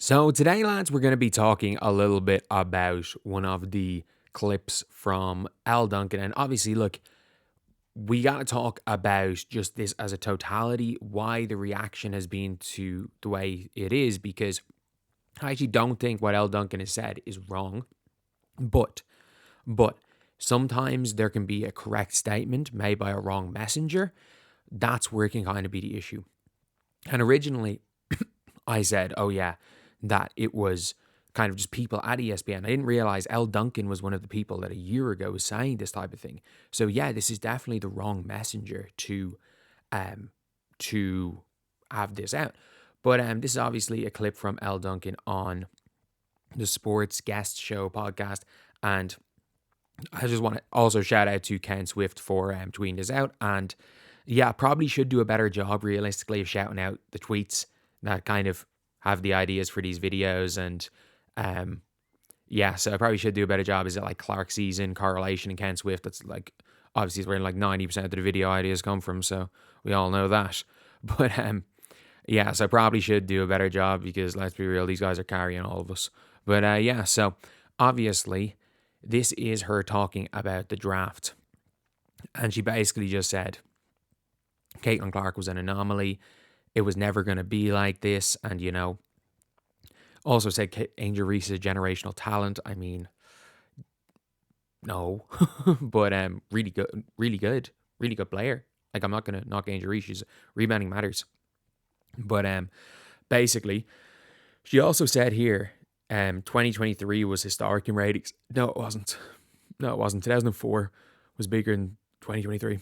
So today, lads, we're going to be talking a little bit about one of the clips from Al Duncan. And obviously, look, we got to talk about just this as a totality, why the reaction has been to the way it is, because I actually don't think what Al Duncan has said is wrong. But, but sometimes there can be a correct statement made by a wrong messenger. That's where it can kind of be the issue. And originally, I said, oh, yeah, that it was kind of just people at ESPN. I didn't realize L. Duncan was one of the people that a year ago was saying this type of thing. So yeah, this is definitely the wrong messenger to have this out. But this is obviously a clip from L. Duncan on the Sports Guest Show podcast, and I just want to also shout out to Ken Swift for tweeting this out. And yeah, probably should do a better job realistically of shouting out the tweets that kind of have the ideas for these videos. And yeah, so I probably should do a better job. Is it like Clark season correlation and Ken Swift? That's like obviously where like 90% of the video ideas come from. So we all know that. But yeah, so I probably should do a better job because let's be real, these guys are carrying all of us. But yeah, so obviously this is her talking about the draft. And she basically just said Caitlin Clark was an anomaly. It was never going to be like this. And, you know, also said Angel Reese is a generational talent. I mean, no, but really good, really good player. Like, I'm not going to knock Angel Reese. She's rebounding matters. But basically, she also said here 2023 was historic in ratings. No, it wasn't. 2004 was bigger than 2023.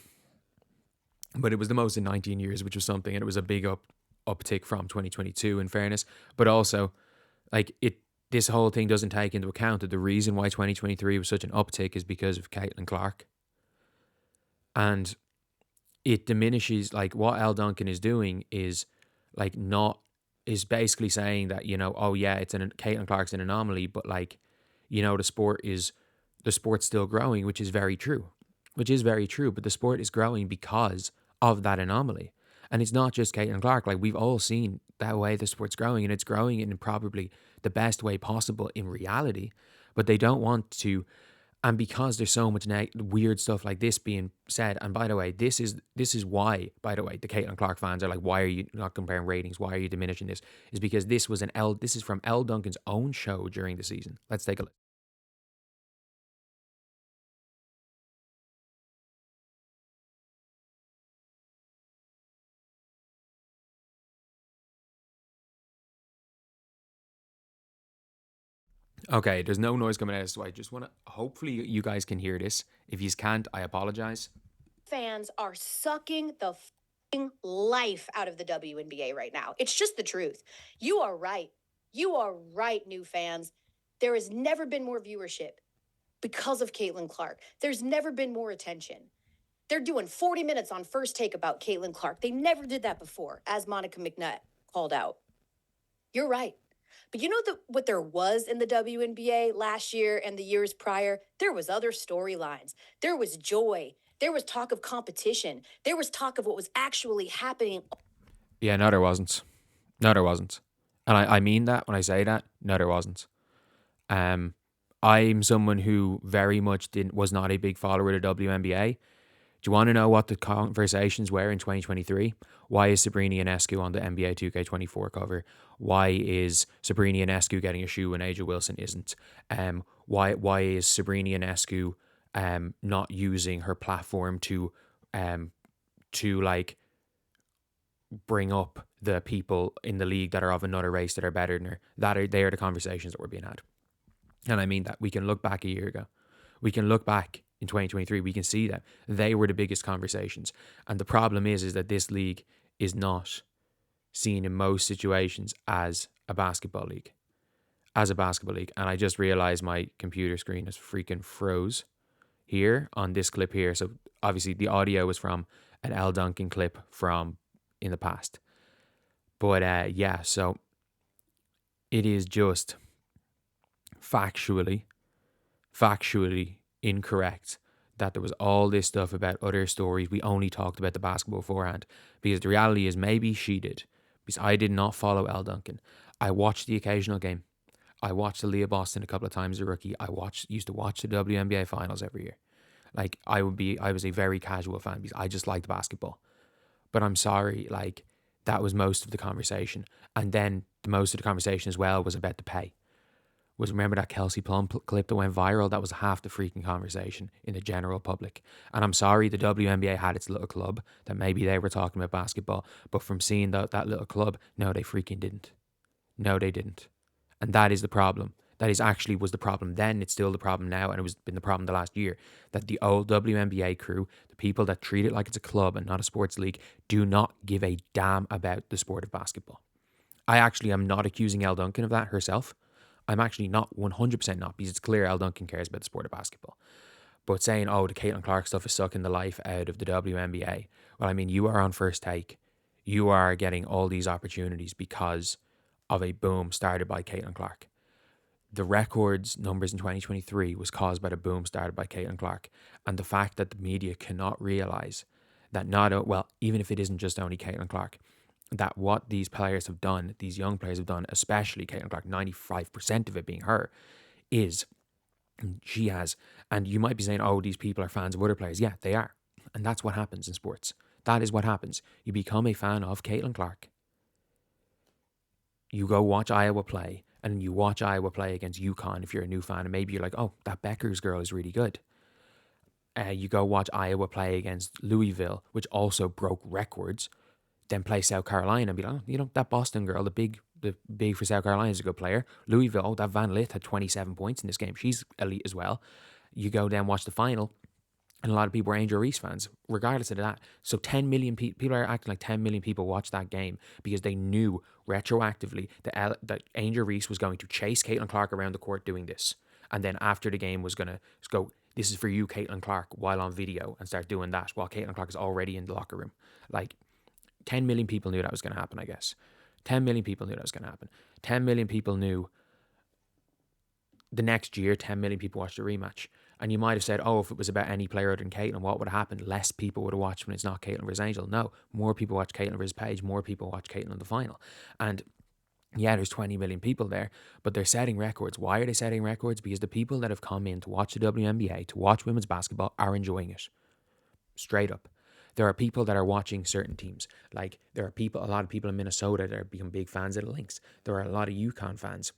But it was the most in 19 years, which was something. And it was a big uptick from 2022, in fairness. But also, like, this whole thing doesn't take into account that the reason why 2023 was such an uptick is because of Caitlin Clark. And it diminishes, like, what Al Duncan is doing is, like, is basically saying that, you know, oh yeah, Caitlin Clark's an anomaly, but like, you know, the sport's still growing, which is very true. But the sport is growing because of that anomaly. And it's not just Caitlin Clark. Like, we've all seen that way the sport's growing, and it's growing in probably the best way possible in reality. But they don't want to, and because there's so much weird stuff like this being said. And by the way, this is why, by the way, the Caitlin Clark fans are like, why are you not comparing ratings? Why are you diminishing this? Is because this is from L. Duncan's own show during the season. Let's take a look. Okay, there's no noise coming out, so I just want to, hopefully you guys can hear this. If you can't, I apologize. Fans are sucking the life out of the WNBA right now. It's just the truth. You are right. You are right, new fans. There has never been more viewership because of Caitlin Clark. There's never been more attention. They're doing 40 minutes on First Take about Caitlin Clark. They never did that before, as Monica McNutt called out. You're right. But you know what there was in the WNBA last year and the years prior? There was other storylines. There was joy. There was talk of competition. There was talk of what was actually happening. Yeah, no, there wasn't. And I mean that when I say that. No, there wasn't. I'm someone who very much was not a big follower of the WNBA. Do you want to know what the conversations were in 2023? Why is Sabrina Ionescu on the NBA 2K24 cover? Why is Sabrina Ionescu getting a shoe when Aja Wilson isn't? Why is Sabrina Ionescu not using her platform to like bring up the people in the league that are of another race that are better than her? They are the conversations that were being had. And I mean that. We can look back a year ago. We can look back in 2023. We can see that they were the biggest conversations. And the problem is that this league is not seen in most situations as a basketball league. And I just realized my computer screen is freaking froze here on this clip here. So obviously the audio was from an L. Duncan clip from in the past. But yeah, so it is just factually incorrect that there was all this stuff about other stories. We only talked about the basketball beforehand, because the reality is maybe she did, because I did not follow Al Duncan. I watched the occasional game. I watched the Leah Boston a couple of times as a rookie. Used to watch the WNBA finals every year. Like I was a very casual fan because I just liked basketball. But I'm sorry, like that was most of the conversation. And then most of the conversation as well was about the pay. Remember that Kelsey Plum clip that went viral? That was half the freaking conversation in the general public. And I'm sorry the WNBA had its little club that maybe they were talking about basketball, but from seeing that little club, no, they freaking didn't. No, they didn't. And that is the problem. That is actually was the problem then. It's still the problem now, and it was been the problem the last year. That the old WNBA crew, the people that treat it like it's a club and not a sports league, do not give a damn about the sport of basketball. I actually am not accusing Elle Duncan of that herself. I'm actually not 100% not, because it's clear Elle Duncan cares about the sport of basketball. But saying, oh, the Caitlin Clark stuff is sucking the life out of the WNBA. Well, I mean, you are on First Take. You are getting all these opportunities because of a boom started by Caitlin Clark. The records numbers in 2023 was caused by the boom started by Caitlin Clark. And the fact that the media cannot realize that even if it isn't just only Caitlin Clark, that what these players have done, these young players have done, especially Caitlin Clark, 95% of it being her, is she has. And you might be saying, oh, these people are fans of other players. Yeah, they are. And that's what happens in sports. That is what happens. You become a fan of Caitlin Clark. You go watch Iowa play, and you watch Iowa play against UConn if you're a new fan, and maybe you're like, oh, that Bueckers girl is really good. You go watch Iowa play against Louisville, which also broke records, then play South Carolina and be like, oh, that Boston girl, the big for South Carolina is a good player. Louisville, oh, that Van Lith had 27 points in this game. She's elite as well. You go down, watch the final, and a lot of people were Angel Reese fans, regardless of that. So 10 million people are acting like 10 million people watched that game because they knew retroactively that Angel Reese was going to chase Caitlin Clark around the court doing this. And then after the game was going to go, this is for you, Caitlin Clark, while on video, and start doing that while Caitlin Clark is already in the locker room. Like, 10 million people knew that was going to happen, I guess. 10 million people knew that was going to happen. 10 million people knew the next year, 10 million people watched the rematch. And you might have said, oh, if it was about any player other than Caitlin, what would have happened? Less people would have watched when it's not Caitlin versus Angel. No, more people watch Caitlin versus Paige. More people watch Caitlin in the final. And yeah, there's 20 million people there, but they're setting records. Why are they setting records? Because the people that have come in to watch the WNBA, to watch women's basketball, are enjoying it. Straight up. There are people that are watching certain teams. Like, there are a lot of people in Minnesota that have become big fans of the Lynx. There are a lot of UConn fans.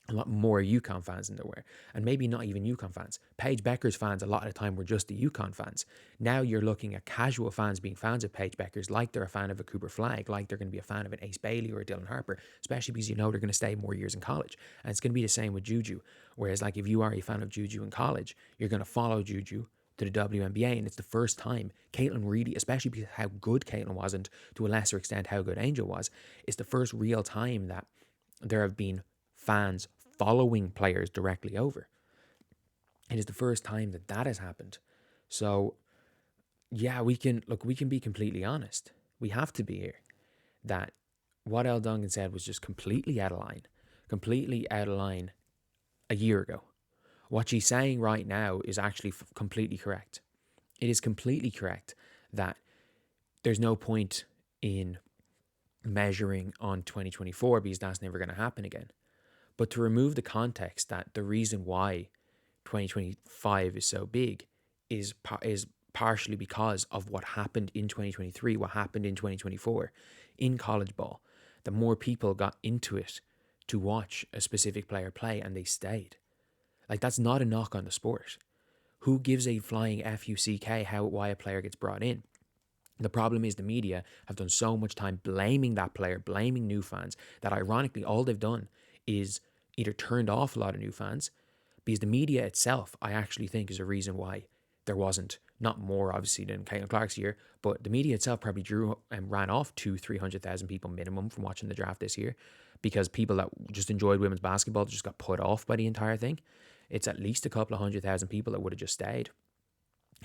A lot more UConn fans than there were. And maybe not even UConn fans. Paige Bueckers fans a lot of the time were just the UConn fans. Now you're looking at casual fans being fans of Paige Bueckers, like they're a fan of a Cooper Flagg, like they're going to be a fan of an Ace Bailey or a Dylan Harper, especially because they're going to stay more years in college. And it's going to be the same with Juju. Whereas, like, if you are a fan of Juju in college, you're going to follow Juju to the WNBA, and it's the first time Caitlin really, especially because how good Caitlin was, and to a lesser extent how good Angel was, it's the first real time that there have been fans following players directly over. It is the first time that has happened. So yeah, we can be completely honest. We have to be here. That what Elle Duncan said was just completely out of line a year ago. What she's saying right now is actually completely correct. It is completely correct that there's no point in measuring on 2024 because that's never going to happen again. But to remove the context that the reason why 2025 is so big is partially because of what happened in 2023, what happened in 2024 in college ball, that more people got into it to watch a specific player play and they stayed. Like, that's not a knock on the sport. Who gives a flying FUCK why a player gets brought in? The problem is the media have done so much time blaming that player, blaming new fans, that ironically all they've done is either turned off a lot of new fans, because the media itself, I actually think, is a reason why there wasn't, not more obviously than Caitlin Clark's year, but the media itself probably drew and ran off 200,000-300,000 people minimum from watching the draft this year, because people that just enjoyed women's basketball just got put off by the entire thing. It's at least a couple of 100,000 people that would have just stayed.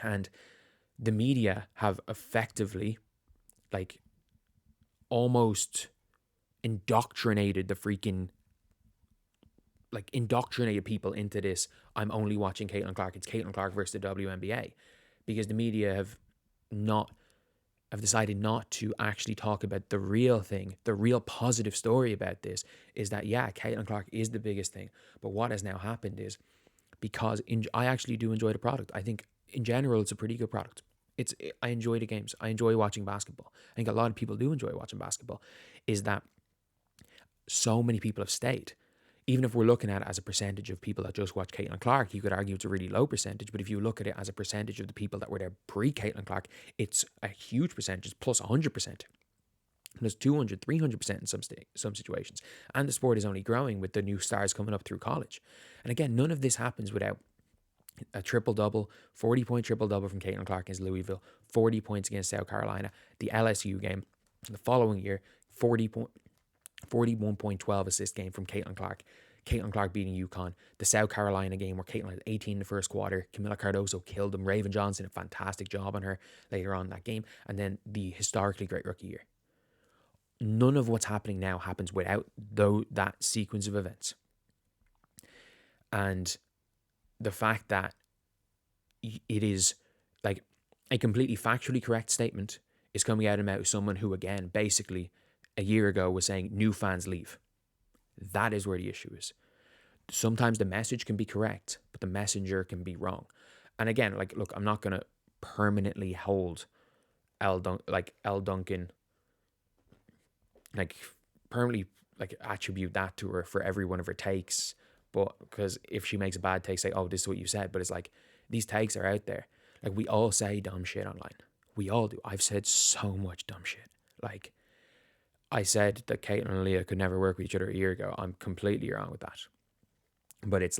And the media have effectively, like, almost indoctrinated people into this, I'm only watching Caitlin Clark, it's Caitlin Clark versus the WNBA, because the media have not I've decided not to actually talk about the real thing. The real positive story about this is that, yeah, Caitlin Clark is the biggest thing. But what has now happened is, because I actually do enjoy the product. I think in general it's a pretty good product. I enjoy the games. I enjoy watching basketball. I think a lot of people do enjoy watching basketball. Is that so many people have stayed. Even if we're looking at it as a percentage of people that just watch Caitlin Clark, you could argue it's a really low percentage. But if you look at it as a percentage of the people that were there pre-Caitlin Clark, it's a huge percentage, plus 100%. There's 200, 300% in some situations. And the sport is only growing with the new stars coming up through college. And again, none of this happens without a triple-double, 40-point triple-double from Caitlin Clark against Louisville, 40 points against South Carolina, the LSU game, the following year, 41.12 assist game from Caitlin Clark. Caitlin Clark beating UConn. The South Carolina game where Caitlin had 18 in the first quarter. Camila Cardoso killed them. Raven Johnson, a fantastic job on her later on in that game. And then the historically great rookie year. None of what's happening now happens without that sequence of events. And the fact that it is like a completely factually correct statement is coming out of the mouth of someone who, again, basically a year ago was saying new fans leave. That is where the issue is. Sometimes the message can be correct, but the messenger can be wrong. And again, look, I'm not going to permanently hold Elle Duncan, permanently attribute that to her for every one of her takes. But because if she makes a bad take, say, oh, this is what you said. But it's like, these takes are out there. We all say dumb shit online. We all do. I've said so much dumb shit. I said that Caitlin and Leah could never work with each other a year ago. I'm completely wrong with that. But it's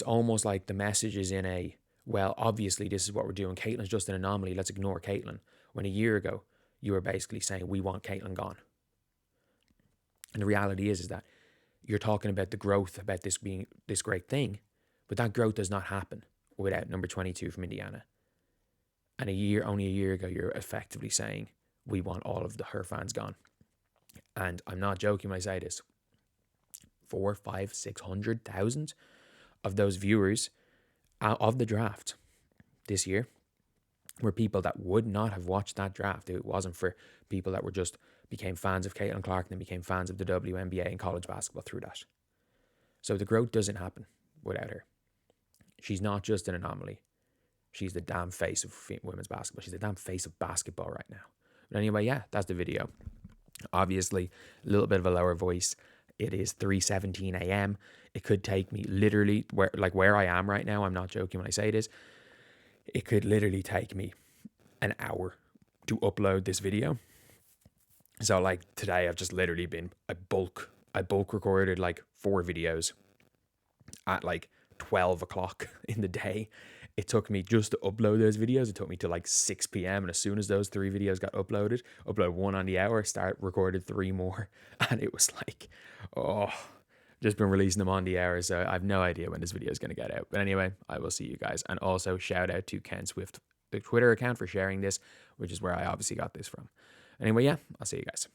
almost like the message is in a, well, obviously this is what we're doing. Caitlin's just an anomaly. Let's ignore Caitlin. When a year ago, you were basically saying, we want Caitlin gone. And the reality is that you're talking about the growth, about this being this great thing, but that growth does not happen without number 22 from Indiana. And only a year ago, you're effectively saying, we want all of her fans gone. And I'm not joking when I say this. 400,000, 500,000, 600,000 of those viewers of the draft this year were people that would not have watched that draft if it wasn't for people that became fans of Caitlin Clark and then became fans of the WNBA and college basketball through that. So the growth doesn't happen without her. She's not just an anomaly. She's the damn face of women's basketball. She's the damn face of basketball right now. But anyway, yeah, that's the video. Obviously, a little bit of a lower voice. It is 3:17 a.m. It could take me literally, where I am right now, I'm not joking when I say this, it could literally take me an hour to upload this video. So today I've just literally been, I bulk recorded 4 videos at 12 o'clock in the day. It took me just to upload those videos. It took me to 6 p.m. And as soon as those 3 videos got upload 1 on the hour, recorded 3 more. And it was just been releasing them on the hour. So I have no idea when this video is going to get out. But anyway, I will see you guys. And also shout out to Ken Swift, the Twitter account, for sharing this, which is where I obviously got this from. Anyway, yeah, I'll see you guys.